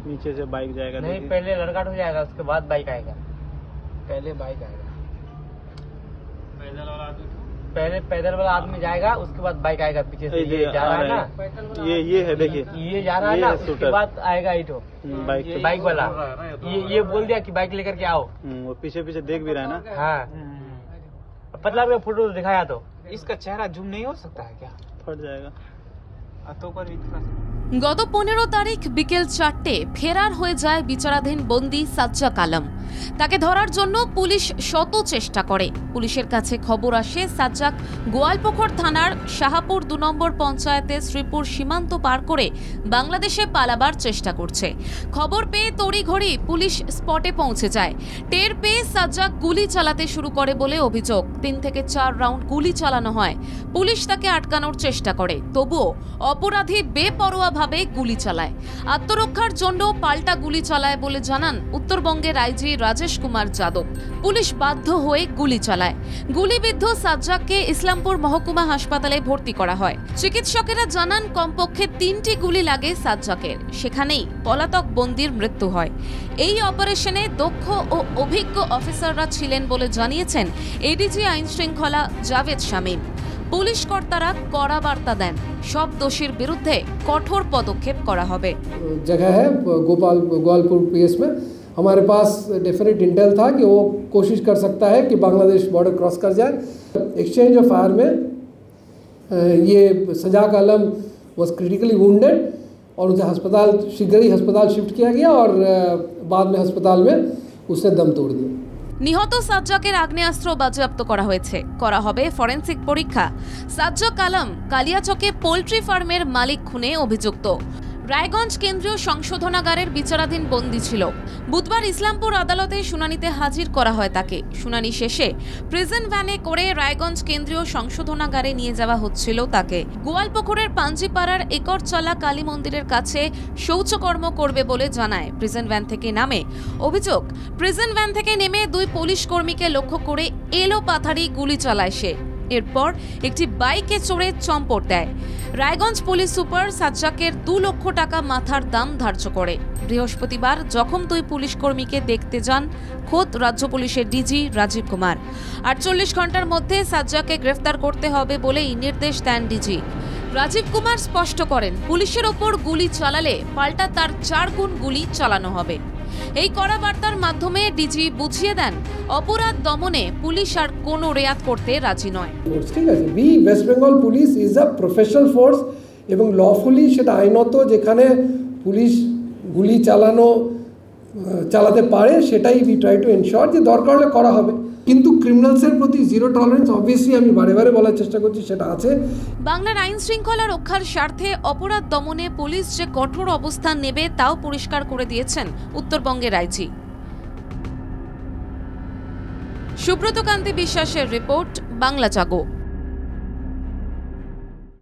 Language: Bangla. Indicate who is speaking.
Speaker 1: नीचे से बाइक जाएगा।
Speaker 2: नहीं, पहले लड़का हो जाएगा, उसके बाद बाइक आएगा।
Speaker 3: पहले बाइक आएगा,
Speaker 2: पहले पैदल वाला आदमी जाएगा, उसके बाद बाइक आएगा पीछे से। ये जा रहा है ना,
Speaker 1: ये है, देखिए
Speaker 2: ये जा रहा है ना, उसके बाद आएगा इटो बाइक वाला। ये बोल दिया कि बाइक लेकर के आओ।
Speaker 1: वो पीछे पीछे देख भी रहा है ना।
Speaker 2: हाँ, पतला का फोटो दिखाया तो
Speaker 3: इसका चेहरा जूम नहीं हो सकता है क्या?
Speaker 1: फट जाएगा।
Speaker 3: तो पर भी थोड़ा सा।
Speaker 4: গত 15 তারিখ বিকেল 4টে ফেরার হয়ে যায় বিচারাধীন বন্দী সাজ্জাক আলম। তাকে ধরার জন্য পুলিশ শত চেষ্টা করে। পুলিশের কাছে খবর আসে সাজ্জাক গোয়ালপুকুর থানার শাহপুর 2 নম্বর পঞ্চায়েতে শ্রীপুর সীমান্ত পার করে বাংলাদেশে পালাবার চেষ্টা করছে। খবর পেয়ে তড়িঘড়ি পুলিশ স্পটে পৌঁছে যায়। টের পেয়ে সাজ্জাক গুলি চালাতে শুরু করে বলে অভিযোগ। 3 থেকে 4 রাউন্ড গুলি চালানো হয়। পুলিশ তাকে আটকানোর চেষ্টা করে, তবুও অপরাধী বেপরোয়াভাবে গুলি চালায়। আত্মরক্ষার জন্য পাল্টা গুলি চালায় বলে জানান উত্তরবঙ্গের আইজি রাজেশ কুমার যাদব। পুলিশ বাধ্য হয়ে গুলি চালায়। গুলিবিদ্ধ সাজ্জাককে ইসলামপুর মহকুমা হাসপাতালে ভর্তি করা হয়। চিকিৎসকেরা জানান কমপক্ষে 3টি গুলি লাগে সাজ্জাকের। সেখানেই পলাতক বন্দির মৃত্যু হয়। এই অপারেশনে দক্ষ ও অভিজ্ঞ অফিসাররা ছিলেন বলে জানিয়েছেন এডিজি আইন শৃঙ্খলা জাভেদ শামীম। পুলিশ কর্তারা কড়া বার্তা দেন, সব দোষীর বিরুদ্ধে কঠোর পদক্ষেপ করা হবে।
Speaker 5: जगह है गोपालपुर पीएस में हमारे पास डेफिनेट इंटेल था कि वो कोशिश कर सकता है कि बांग्लादेश बॉर्डर क्रॉस कर जाए। एक्सचेंज ऑफ फायर में ये सजाक आलम वॉज क्रिटिकली वुंडेड और उसे अस्पताल शीघ्र ही अस्पताल शिफ्ट किया गया और बाद में अस्पताल में उसने दम तोड़ दिया।
Speaker 4: নিহত সাজ্জাকের আগ্নেয়াস্ত্র বাজেয়াপ্ত করা হয়েছে, করা হবে ফরেনসিক পরীক্ষা। সাজ্জাক আলম কালিয়াচকে পোল্ট্রি ফার্মের মালিক খুনে অভিযুক্ত। রায়গঞ্জ কেন্দ্রীয় সংশোধনাগারের বিচারাধীন বন্দী ছিল। বুধবার ইসলামপুর আদালতে শুনানিতে হাজির করা হয় তাকে। শুনানি শেষে প্রিজন ভ্যানে করে রায়গঞ্জ কেন্দ্রীয় সংশোধনাগারে নিয়ে যাওয়া হচ্ছিল তাকে। গোয়ালপুকুরের পাঞ্জিপাড়ার একরচলা কালী মন্দিরের কাছে শৌচকর্ম করবে বলে জানায় প্রিজন ভ্যান থেকে নামে। অভিযোগ, প্রিজন ভ্যান থেকে নেমে 2 পুলিশ কর্মীকে লক্ষ্য করে এলো পাথারি গুলি চালায় সে। এরপর একটি বাইকে চড়ে চম্পট দেয়। রায়গঞ্জ পুলিশ সুপার সাজ্জাকের 2 লক্ষ টাকা মাথার দাম ধার্য করে। বৃহস্পতিবার জখম 2 পুলিশ কর্মীকে দেখতে যান খোদ রাজ্য পুলিশের ডিজি রাজীব কুমার। 48 ঘন্টার মধ্যে সাজ্জাককে গ্রেফতার করতে হবে বলেই নির্দেশ দেন ডিজি। রাজীব কুমার স্পষ্ট করেন, পুলিশের ওপর গুলি চালালে পাল্টা তার 4 গুণ গুলি চালানো হবে। এই কড়া বার্তার মাধ্যমে ডিজি বুঝিয়ে দেন অপরাধ দমনে পুলিশ আর কোনো রেয়াত করতে রাজি নয়।
Speaker 5: ঠিক আছে, বি West Bengal police is a professional force এবং লফুলি সেটা আইনত যেখানে পুলিশ গুলি চালাতে পারে সেটাই উই ট্রাই টু এনশিওর যে দরকার হলে করা হবে। কিন্তু ক্রিমিনালসের প্রতি জিরো টলারেন্স অবভিয়াসলি আমি বারে বারে বলার চেষ্টা করছি সেটা আছে।
Speaker 4: বাংলার আইন শৃঙ্খলা রক্ষার স্বার্থে অপরাধ দমনে পুলিশ যে কঠোর অবস্থান নেবে তাও পরিষ্কার করে দিয়েছেন উত্তরবঙ্গের আইজি। সুব্রত কান্তি বিশ্বাসের রিপোর্ট, বাংলা জাগো।